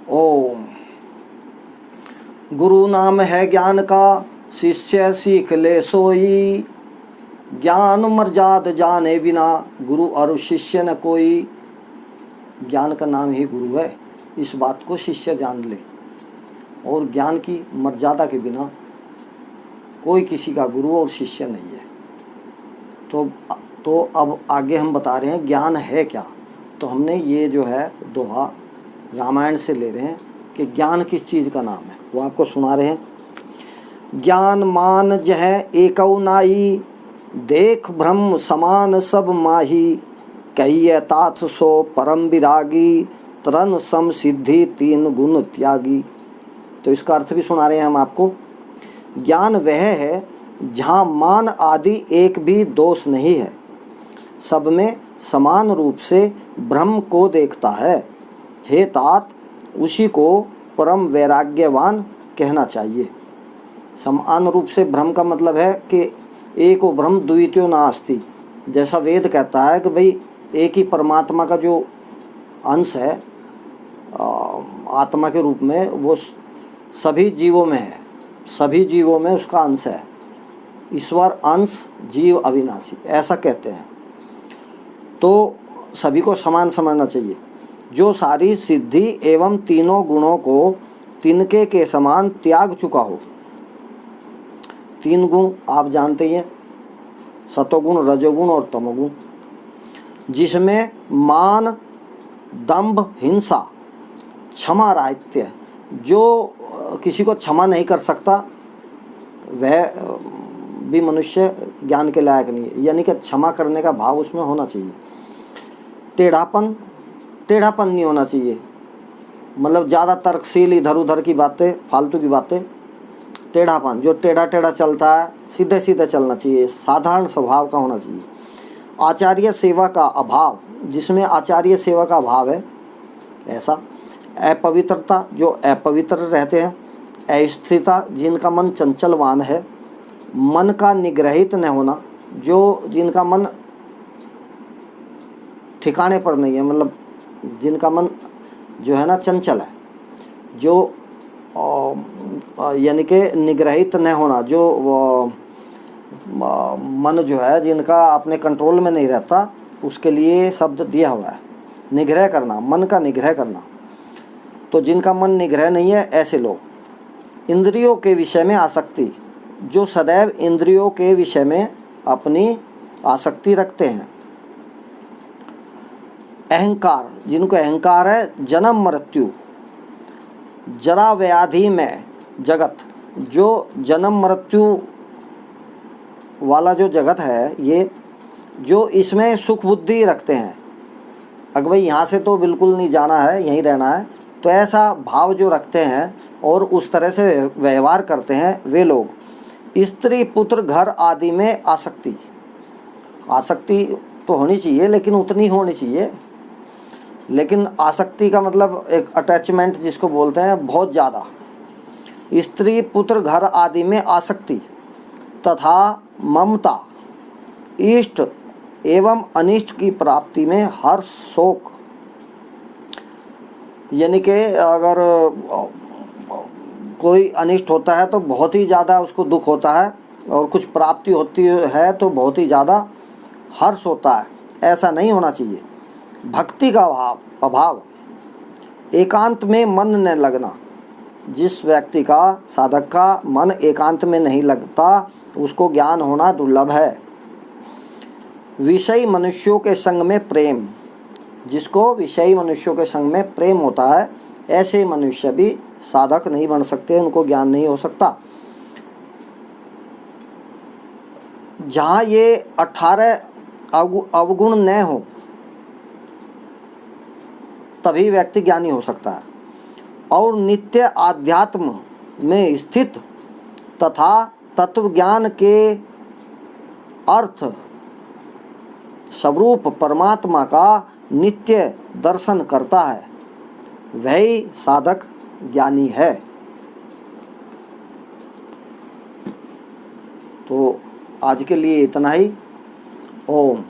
ओम। गुरु नाम है ज्ञान का, शिष्य सीख ले सोई। ज्ञान मर्जाद जाने बिना, गुरु और शिष्य न कोई। ज्ञान का नाम ही गुरु है, इस बात को शिष्य जान ले। और ज्ञान की मर्यादा के बिना कोई किसी का गुरु और शिष्य नहीं है। तो अब आगे हम बता रहे हैं ज्ञान है क्या। तो हमने ये जो है दोहा रामायण से ले रहे हैं कि ज्ञान किस चीज़ का नाम है, वो आपको सुना रहे हैं। ज्ञान मान जह एकौ नाई, देख ब्रह्म समान सब माही। कहिए तात सो परम विरागी, तरन सम सिद्धि तीन गुण त्यागी। तो इसका अर्थ भी सुना रहे हैं हम आपको। ज्ञान वह है जहाँ मान आदि एक भी दोष नहीं है, सब में समान रूप से ब्रह्म को देखता है। हे तात, उसी को परम वैराग्यवान कहना चाहिए। समान रूप से ब्रह्म का मतलब है कि एको ब्रह्म द्वितीयो नास्ति। जैसा वेद कहता है कि भाई एक ही परमात्मा का जो अंश है आत्मा के रूप में, वो सभी जीवों में है, सभी जीवों में उसका अंश है। ईश्वर अंश, जीव अविनाशी, ऐसा कहते हैं। तो सभी को समान समझना चाहिए। जो सारी सिद्धि एवं तीनों गुणों को तिनके के समान त्याग चुका हो। तीन गुण आप जानते ही हैं, सतोगुण, रजोगुण और तमोगुण, जिसमें मान, दंभ, हिंसा, क्षमा, राहित्य, जो किसी को क्षमा नहीं कर सकता वह भी मनुष्य ज्ञान के लायक नहीं है। यानी कि क्षमा करने का भाव उसमें होना चाहिए। टेढ़ापन नहीं होना चाहिए, मतलब ज़्यादा तर्कशील, इधर उधर की बातें, फालतू की बातें। टेढ़ापन, जो टेढ़ा टेढ़ा चलता है, सीधे सीधे चलना चाहिए, साधारण स्वभाव का होना चाहिए। आचार्य सेवा का अभाव, जिसमें आचार्य सेवा का अभाव है ऐसा। अपवित्रता, जो अपवित्र रहते हैं। अस्थिरता, जिनका मन चंचलवान है। मन का निग्रहित न होना, जो जिनका मन ठिकाने पर नहीं है, मतलब जिनका मन जो है ना चंचल है, जो यानी कि निग्रहित न होना, जो मन जो है जिनका अपने कंट्रोल में नहीं रहता, उसके लिए शब्द दिया हुआ है निग्रह करना, मन का निग्रह करना। तो जिनका मन निग्रह नहीं है ऐसे लोग। इंद्रियों के विषय में आसक्ति, जो सदैव इंद्रियों के विषय में अपनी आसक्ति रखते हैं। अहंकार, जिनको अहंकार है। जन्म मृत्यु, जरा व्याधि में जगत, जो जन्म मृत्यु वाला जो जगत है, ये जो इसमें सुख बुद्धि रखते हैं, अगर भाई यहाँ से तो बिल्कुल नहीं जाना है, यहीं रहना है, तो ऐसा भाव जो रखते हैं और उस तरह से व्यवहार करते हैं, वे लोग। स्त्री, पुत्र, घर आदि में आसक्ति तो होनी चाहिए, लेकिन उतनी होनी चाहिए। लेकिन आसक्ति का मतलब एक अटैचमेंट जिसको बोलते हैं, बहुत ज़्यादा। स्त्री, पुत्र, घर आदि में आसक्ति तथा ममता, इष्ट एवं अनिष्ट की प्राप्ति में हर्ष, शोक। यानी कि अगर कोई अनिष्ट होता है तो बहुत ही ज़्यादा उसको दुख होता है, और कुछ प्राप्ति होती है तो बहुत ही ज़्यादा हर्ष होता है। ऐसा नहीं होना चाहिए। भक्ति का अभाव, एकांत में मन न लगना। जिस व्यक्ति का, साधक का मन एकांत में नहीं लगता, उसको ज्ञान होना दुर्लभ है। विषयी मनुष्यों के संग में प्रेम, जिसको विषयी मनुष्यों के संग में प्रेम होता है, ऐसे मनुष्य भी साधक नहीं बन सकते, उनको ज्ञान नहीं हो सकता। जहाँ ये 18 अवगुण न हो तभी व्यक्ति ज्ञानी हो सकता है। और नित्य आध्यात्म में स्थित तथा तत्व ज्ञान के अर्थ स्वरूप परमात्मा का नित्य दर्शन करता है, वही साधक ज्ञानी है। तो आज के लिए इतना ही। ओम।